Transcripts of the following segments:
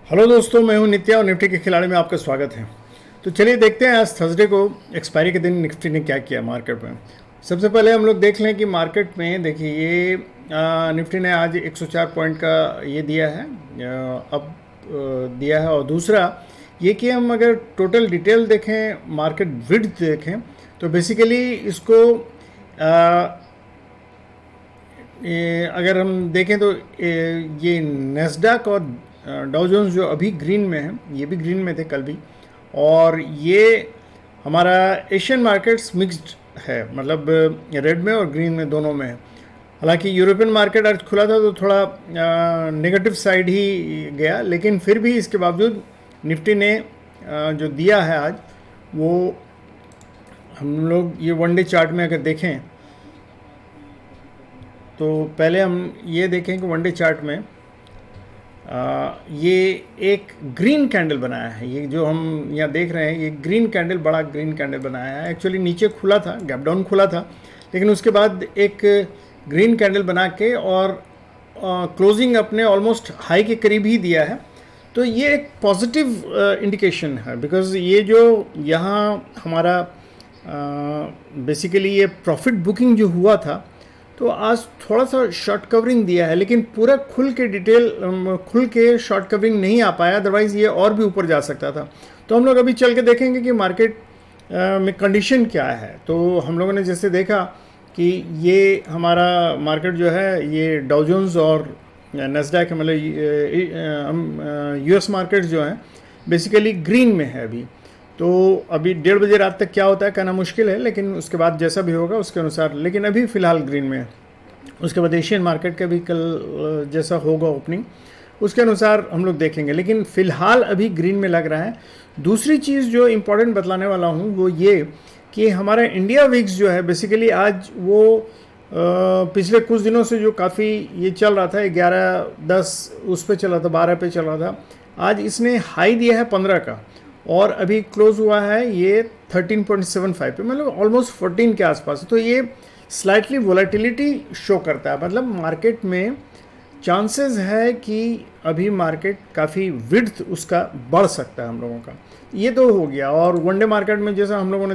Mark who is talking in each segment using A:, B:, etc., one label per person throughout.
A: Hello दोस्तों, मैं हूं नित्या और निफ्टी के खिलाड़ी में आपका स्वागत है। तो चलिए देखते हैं आज थर्सडे को एक्सपायरी के दिन निफ्टी ने क्या किया मार्केट में। सबसे पहले हम लोग देख लें कि मार्केट में देखिए ये निफ्टी ने आज 104 पॉइंट का ये दिया है, दिया है। और दूसरा ये कि हम अगर टोटल डिटेल देखें, मार्केट विड्थ देखें, तो बेसिकली इसको अगर हम देखें तो ये नेस्डैक और डाउ जोन्स जो अभी ग्रीन में है, ये भी ग्रीन में थे कल भी। और ये हमारा एशियन मार्केट्स मिक्स्ड है, मतलब रेड में और ग्रीन में दोनों में है। हालांकि यूरोपियन मार्केट आज खुला था तो थोड़ा नेगेटिव साइड ही गया, लेकिन फिर भी इसके बावजूद निफ्टी ने जो दिया है आज, वो हम लोग ये वन डे चार्ट में अगर देखें तो पहले हम ये देखें कि वन डे चार्ट में ये एक ग्रीन कैंडल बनाया है। ये जो हम यहाँ देख रहे हैं, ये ग्रीन कैंडल, बड़ा ग्रीन कैंडल बनाया है। एक्चुअली नीचे खुला था, गैप डाउन खुला था, लेकिन उसके बाद एक ग्रीन कैंडल बना के और क्लोजिंग अपने ऑलमोस्ट हाई के करीब ही दिया है। तो ये एक पॉजिटिव इंडिकेशन है, बिकॉज ये जो यहाँ हमारा बेसिकली ये प्रॉफिट बुकिंग जो हुआ था, तो आज थोड़ा सा शॉर्ट कवरिंग दिया है, लेकिन पूरा खुल के शॉर्ट कवरिंग नहीं आ पाया, अदरवाइज़ ये और भी ऊपर जा सकता था। तो हम लोग अभी चल के देखेंगे कि मार्केट में कंडीशन क्या है। तो हम लोगों ने जैसे देखा कि ये हमारा मार्केट जो है, ये डाउ जोन्स और नेस्डैक, मतलब यूएस मार्केट जो हैं बेसिकली ग्रीन में है अभी। तो अभी 1:30 बजे रात तक क्या होता है कहना मुश्किल है, लेकिन उसके बाद जैसा भी होगा उसके अनुसार, लेकिन अभी फ़िलहाल ग्रीन में है। उसके बाद एशियन मार्केट का भी कल जैसा होगा ओपनिंग, उसके अनुसार हम लोग देखेंगे, लेकिन फ़िलहाल अभी ग्रीन में लग रहा है। दूसरी चीज़ जो इम्पोर्टेंट बतलाने वाला हूँ वो ये कि हमारा इंडिया विक्स जो है बेसिकली आज वो पिछले कुछ दिनों से जो काफ़ी ये चल रहा था, 11-10 उस पर चला था, 12 पे चल रहा था, आज इसने हाई दिया है 15 का और अभी क्लोज हुआ है ये 13.75 पे, मतलब ऑलमोस्ट 14 के आसपास। तो ये स्लाइटली वोलेटिलिटी शो करता है, मतलब मार्केट में चांसेस है कि अभी मार्केट काफ़ी विड्थ उसका बढ़ सकता है हम लोगों का। ये तो हो गया। और वनडे मार्केट में जैसा हम लोग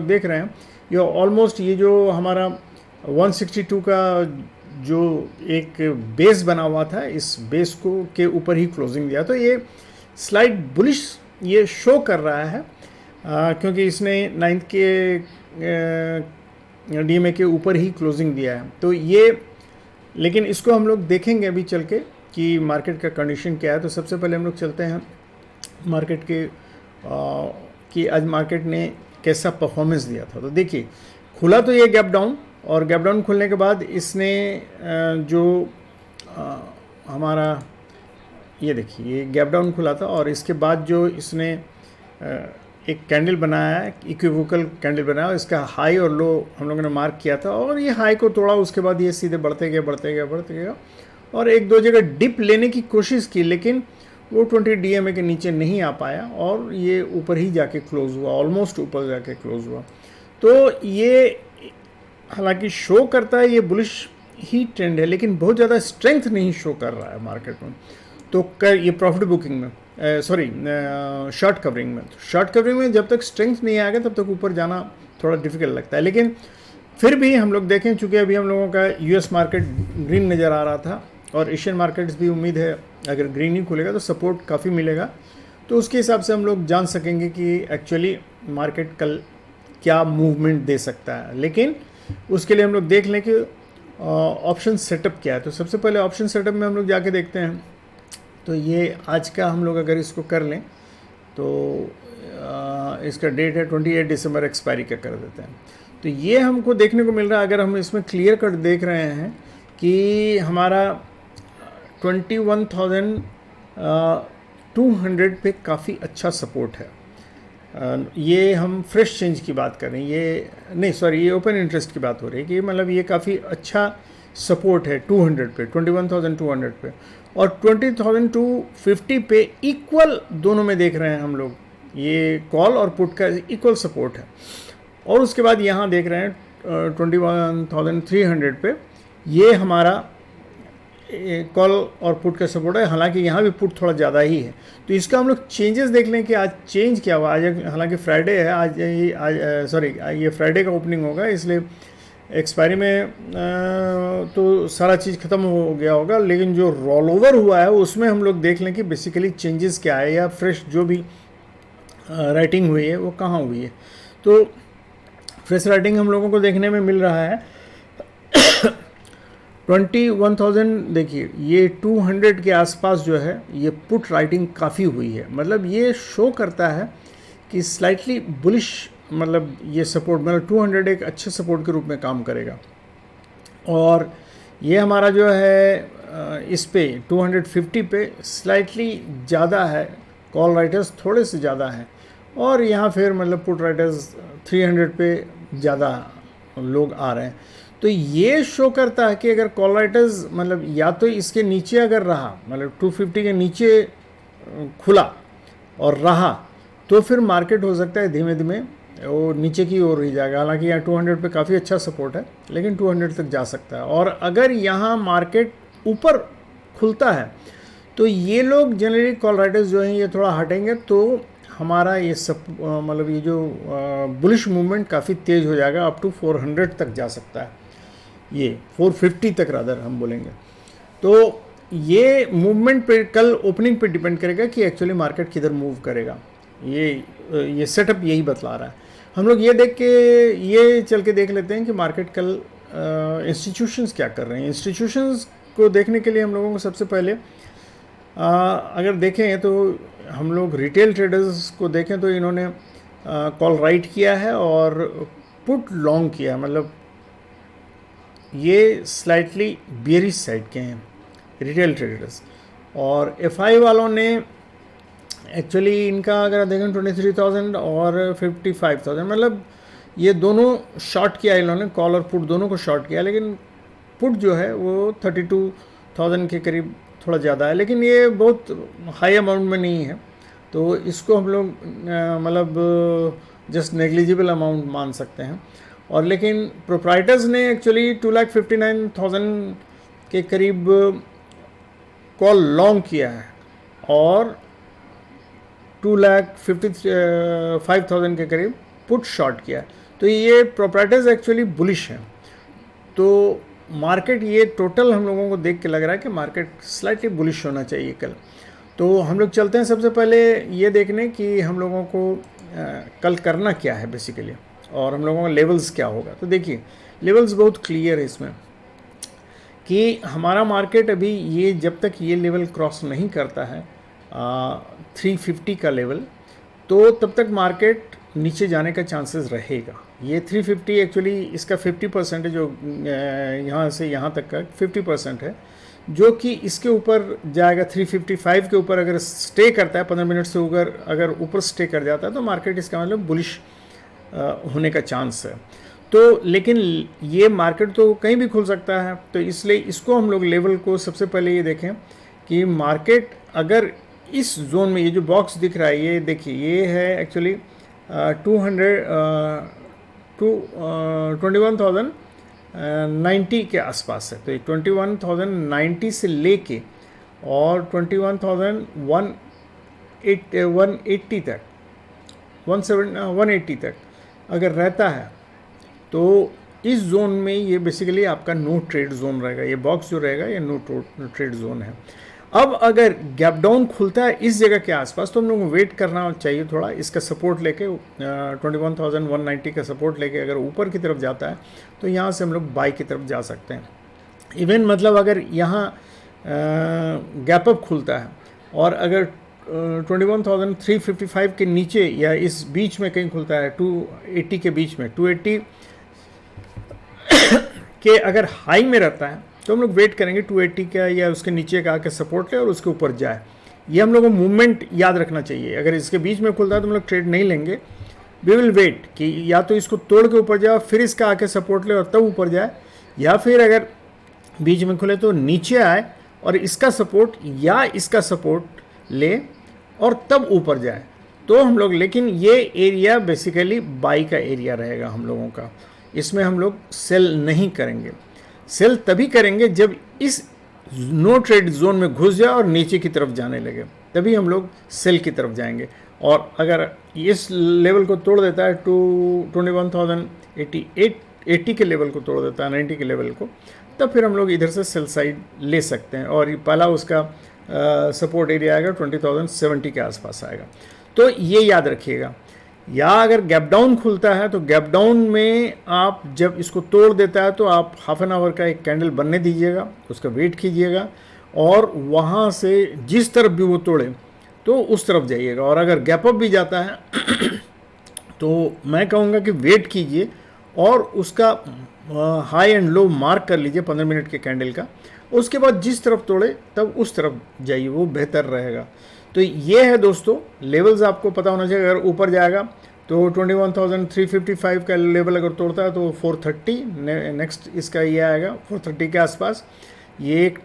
A: देख रहे हैं, ये ऑलमोस्ट ये जो हमारा 162 का जो एक बेस बना हुआ था, इस बेस को के ऊपर ही क्लोजिंग दिया। तो ये स्लाइड बुलिश ये शो कर रहा है, क्योंकि इसने 9th के डीएमए के ऊपर ही क्लोजिंग दिया है। तो ये, लेकिन इसको हम लोग देखेंगे अभी चल के कि मार्केट का कंडीशन क्या है। तो सबसे पहले हम लोग चलते हैं मार्केट के कि आज मार्केट ने कैसा परफॉर्मेंस दिया था। तो देखिए, खुला तो ये गैप डाउन, और गैप डाउन खुलने के बाद इसने जो हमारा ये देखिए, ये गैप डाउन खुला था और इसके बाद जो इसने एक कैंडल बनाया है, इक्विवोकल कैंडल बनाया, और इसका हाई और लो हम लोगों ने मार्क किया था, और ये हाई को तोड़ा। उसके बाद ये सीधे बढ़ते गया और एक दो जगह डिप लेने की कोशिश की, लेकिन वो 20 डीएमए के नीचे नहीं आ पाया और ये ऊपर ही जाके क्लोज हुआ, ऑलमोस्ट ऊपर जाके क्लोज हुआ। तो ये हालांकि शो करता है ये बुलिश ही ट्रेंड है, लेकिन बहुत ज़्यादा स्ट्रेंथ नहीं शो कर रहा है मार्केट में। तो ये प्रॉफिट बुकिंग में, शॉर्ट कवरिंग में, शॉर्ट कवरिंग में जब तक स्ट्रेंथ नहीं आएगा तब तक ऊपर जाना थोड़ा डिफिकल्ट लगता है। लेकिन फिर भी हम लोग देखें, चूँकि अभी हम लोगों का यूएस मार्केट ग्रीन नज़र आ रहा था और एशियन मार्केट्स भी उम्मीद है अगर ग्रीन ही खुलेगा तो सपोर्ट काफ़ी मिलेगा। तो उसके हिसाब से हम लोग जान सकेंगे कि एक्चुअली मार्केट कल क्या मूवमेंट दे सकता है। लेकिन उसके लिए हम लोग देख लें कि ऑप्शन सेटअप क्या है। तो सबसे पहले ऑप्शन सेटअप में हम लोग जाके देखते हैं। तो ये आज का हम लोग अगर इसको कर लें तो इसका डेट है 28 दिसंबर, एक्सपायरी का कर देते हैं। तो ये हमको देखने को मिल रहा है, अगर हम इसमें क्लियर कट देख रहे हैं कि हमारा 21,200 पे काफ़ी अच्छा सपोर्ट है। ये हम फ्रेश चेंज की बात कर रहे हैं, ये नहीं, सॉरी, ये ओपन इंटरेस्ट की बात हो रही है कि मतलब ये काफ़ी अच्छा सपोर्ट है 200 पे, 21,200 पे, और 20,250 पे इक्वल दोनों में देख रहे हैं हम लोग। ये कॉल और पुट का इक्वल सपोर्ट है। और उसके बाद यहाँ देख रहे हैं 21,300 पे, ये हमारा कॉल और पुट का सपोर्ट है, हालांकि यहाँ भी पुट थोड़ा ज़्यादा ही है। तो इसका हम लोग चेंजेस देख लें कि आज चेंज क्या हुआ। आज हालांकि फ्राइडे है, आज सॉरी ये फ्राइडे का ओपनिंग होगा, इसलिए एक्सपायरी में तो सारा चीज़ ख़त्म हो गया होगा, लेकिन जो रोल ओवर हुआ है उसमें हम लोग देख लें कि बेसिकली चेंजेस क्या है, या फ्रेश जो भी राइटिंग हुई है वो कहाँ हुई है। तो फ्रेश राइटिंग हम लोगों को देखने में मिल रहा है 21,000। देखिए ये 200 के आसपास जो है ये पुट राइटिंग काफ़ी हुई है, मतलब ये शो करता है कि स्लाइटली बुलिश, मतलब ये सपोर्ट, मतलब 200 एक अच्छे सपोर्ट के रूप में काम करेगा। और ये हमारा जो है इस पे 250 पे स्लाइटली ज़्यादा है, कॉल राइटर्स थोड़े से ज़्यादा हैं, और यहाँ फिर मतलब पुट राइटर्स 300 पे ज़्यादा लोग आ रहे हैं। तो ये शो करता है कि अगर कॉल राइटर्स मतलब या तो इसके नीचे अगर रहा, मतलब 250 के नीचे खुला और रहा, तो फिर मार्केट हो सकता है धीमे धीमे वो नीचे की ओर ही जाएगा। हालांकि यहाँ 200 पे काफ़ी अच्छा सपोर्ट है, लेकिन 200 तक जा सकता है। और अगर यहाँ मार्केट ऊपर खुलता है तो ये लोग जनरली कॉल राइटर्स जो हैं ये थोड़ा हटेंगे, तो हमारा ये सब मतलब ये जो बुलिश मूवमेंट काफ़ी तेज़ हो जाएगा, अप टू 400 तक जा सकता है, ये 450 तक रादर हम बोलेंगे। तो ये मूवमेंट पे कल ओपनिंग पे डिपेंड करेगा कि एक्चुअली मार्केट किधर मूव करेगा। ये सेटअप यही बतला रहा है। हम लोग ये देख के ये चल के देख लेते हैं कि मार्केट कल इंस्टीट्यूशंस क्या कर रहे हैं। इंस्टीट्यूशंस को देखने के लिए हम लोगों को सबसे पहले अगर देखें तो हम लोग रिटेल ट्रेडर्स को देखें तो इन्होंने कॉल राइट किया है और पुट लॉन्ग किया, मतलब ये स्लाइटली बियरिश साइड के हैं रिटेल ट्रेडर्स। और एफआई वालों ने एक्चुअली इनका अगर देखें 23,000 और 55,000, मतलब ये दोनों शॉर्ट किया इन्होंने, कॉल और पुट दोनों को शॉर्ट किया, लेकिन पुट जो है वो 32,000 के करीब थोड़ा ज़्यादा है, लेकिन ये बहुत हाई अमाउंट में नहीं है, तो इसको हम लोग मतलब जस्ट नेग्लिजिबल अमाउंट मान सकते हैं। और लेकिन प्रोप्राइटर्स ने एक्चुअली 2,59,000 के करीब कॉल लॉन्ग किया है और 2,55,000 के करीब पुट शॉर्ट किया है। तो ये प्रोप्राइटर्स एक्चुअली बुलिश हैं। तो मार्केट ये टोटल हम लोगों को देख के लग रहा है कि मार्केट स्लाइटली बुलिश होना चाहिए कल। तो हम लोग चलते हैं सबसे पहले ये देखने कि हम लोगों को कल करना क्या है बेसिकली, और हम लोगों का लेवल्स क्या होगा। तो देखिए लेवल्स बहुत क्लियर है इसमें कि हमारा मार्केट अभी ये जब तक ये लेवल क्रॉस नहीं करता है 350 का लेवल, तो तब तक मार्केट नीचे जाने का चांसेस रहेगा। ये 350 एक्चुअली इसका 50% है, जो यहाँ से यहाँ तक का 50% है, जो कि इसके ऊपर जाएगा। 355 के ऊपर अगर स्टे करता है 15 मिनट से ऊपर, अगर ऊपर स्टे कर जाता है तो मार्केट इसका मतलब बुलिश होने का चांस है। तो लेकिन ये मार्केट तो कहीं भी खुल सकता है, तो इसलिए इसको हम लोग लेवल को सबसे पहले ये देखें कि मार्केट अगर इस जोन में, ये जो बॉक्स दिख रहा है ये देखिए, ये है एक्चुअली 21,090 के आसपास है। तो 21,090 से लेके और 21,180 तक, 180 तक अगर रहता है तो इस जोन में ये बेसिकली आपका नो ट्रेड जोन रहेगा। ये बॉक्स जो रहेगा ये नो ट्रेड जोन है। अब अगर गैप डाउन खुलता है इस जगह के आसपास तो हम लोग को वेट करना चाहिए थोड़ा, इसका सपोर्ट लेके 21,190 का सपोर्ट लेके अगर ऊपर की तरफ जाता है तो यहाँ से हम लोग बाई की तरफ जा सकते हैं। इवन मतलब अगर यहाँ गैप अप खुलता है और अगर 21,355 के नीचे या इस बीच में कहीं खुलता है 280 के बीच में, 280 के अगर हाई में रहता है तो हम लोग वेट करेंगे 280 का या उसके नीचे का आके सपोर्ट ले और उसके ऊपर जाए। ये हम लोगों को मूवमेंट याद रखना चाहिए। अगर इसके बीच में खुलता है तो हम लोग ट्रेड नहीं लेंगे, वी विल वेट कि या तो इसको तोड़ के ऊपर जाए फिर इसका आके सपोर्ट ले और तब ऊपर जाए, या फिर अगर बीच में खुले तो नीचे आए और इसका सपोर्ट या इसका सपोर्ट ले और तब ऊपर जाए तो हम लोग। लेकिन ये एरिया बेसिकली बाई का एरिया रहेगा हम लोगों का, इसमें हम लोग सेल नहीं करेंगे। सेल तभी करेंगे जब इस नो ट्रेड जोन में घुस जाए और नीचे की तरफ जाने लगे, तभी हम लोग सेल की तरफ जाएंगे। और अगर इस लेवल को तोड़ देता है टू 21,080 के लेवल को तोड़ देता है, 90 के लेवल को, तब फिर हम लोग इधर से सेल साइड ले सकते हैं। और ये पहला उसका सपोर्ट एरिया आएगा 20,070 के आसपास आएगा। तो ये याद रखिएगा। या अगर गैप डाउन खुलता है तो गैप डाउन में आप जब इसको तोड़ देता है तो आप हाफ एन आवर का एक कैंडल बनने दीजिएगा, उसका वेट कीजिएगा, और वहाँ से जिस तरफ भी वो तोड़े तो उस तरफ जाइएगा। और अगर गैप अप भी जाता है तो मैं कहूँगा कि वेट कीजिए और उसका हाई एंड लो मार्क कर लीजिए 15 मिनट के कैंडल का। उसके बाद जिस तरफ तोड़े तब उस तरफ जाइए, वो बेहतर रहेगा। तो ये है दोस्तों, लेवल्स आपको पता होना चाहिए। अगर ऊपर जाएगा तो 21,355 का लेवल अगर तोड़ता है तो 430, नेक्स्ट इसका ये आएगा 430 के आसपास, ये एक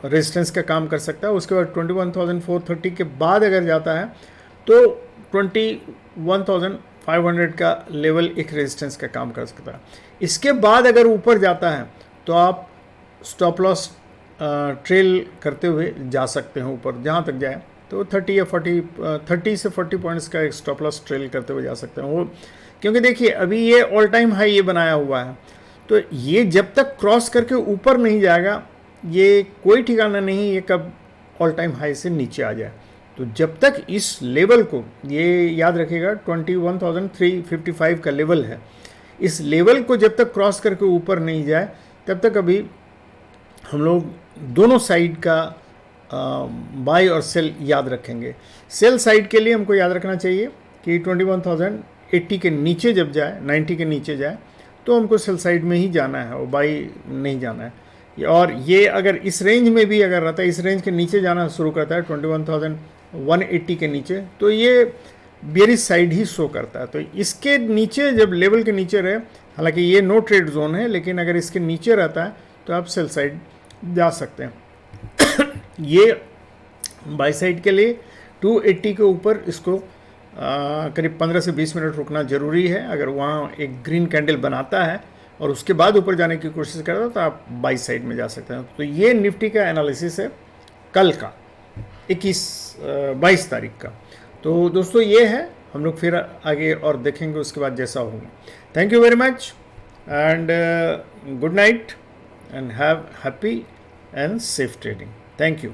A: रेजिस्टेंस का काम कर सकता है। उसके बाद 21,430 के बाद अगर जाता है तो 21,500 का लेवल एक रेजिस्टेंस का काम कर सकता है। इसके बाद अगर ऊपर जाता है तो आप स्टॉप लॉस ट्रेल करते हुए जा सकते हैं ऊपर, जहाँ तक जाए तो 30 से 40 पॉइंट्स का एक स्टॉप लॉस ट्रेल करते हुए जा सकते हैं वो। क्योंकि देखिए अभी ये ऑल टाइम हाई ये बनाया हुआ है, तो ये जब तक क्रॉस करके ऊपर नहीं जाएगा, ये कोई ठिकाना नहीं ये कब ऑल टाइम हाई से नीचे आ जाए। तो जब तक इस लेवल को, ये याद रखिएगा 21,355 का लेवल है, इस लेवल को जब तक क्रॉस करके ऊपर नहीं जाए तब तक अभी हम लोग दोनों साइड का बाय और सेल याद रखेंगे। सेल साइड के लिए हमको याद रखना चाहिए कि 21,080 के नीचे जब जाए, 90 के नीचे जाए, तो हमको सेल साइड में ही जाना है और बाई नहीं जाना है। और ये अगर इस रेंज में भी अगर रहता है, इस रेंज के नीचे जाना शुरू करता है 21,180 के नीचे, तो ये बेरिश साइड ही शो करता है। तो इसके नीचे जब लेवल के नीचे रहे, हालांकि ये नो ट्रेड जोन है, लेकिन अगर इसके नीचे रहता है तो आप सेल साइड जा सकते हैं। ये बाई साइड के लिए 280 के ऊपर इसको करीब 15 से 20 मिनट रुकना ज़रूरी है। अगर वहाँ एक ग्रीन कैंडल बनाता है और उसके बाद ऊपर जाने की कोशिश करता है तो आप बाई साइड में जा सकते हैं। तो ये निफ्टी का एनालिसिस है कल का 22 तारीख का। तो दोस्तों ये है, हम लोग फिर आगे और देखेंगे उसके बाद जैसा होगा। Thank you very much and good night and have happy and safe trading. Thank you.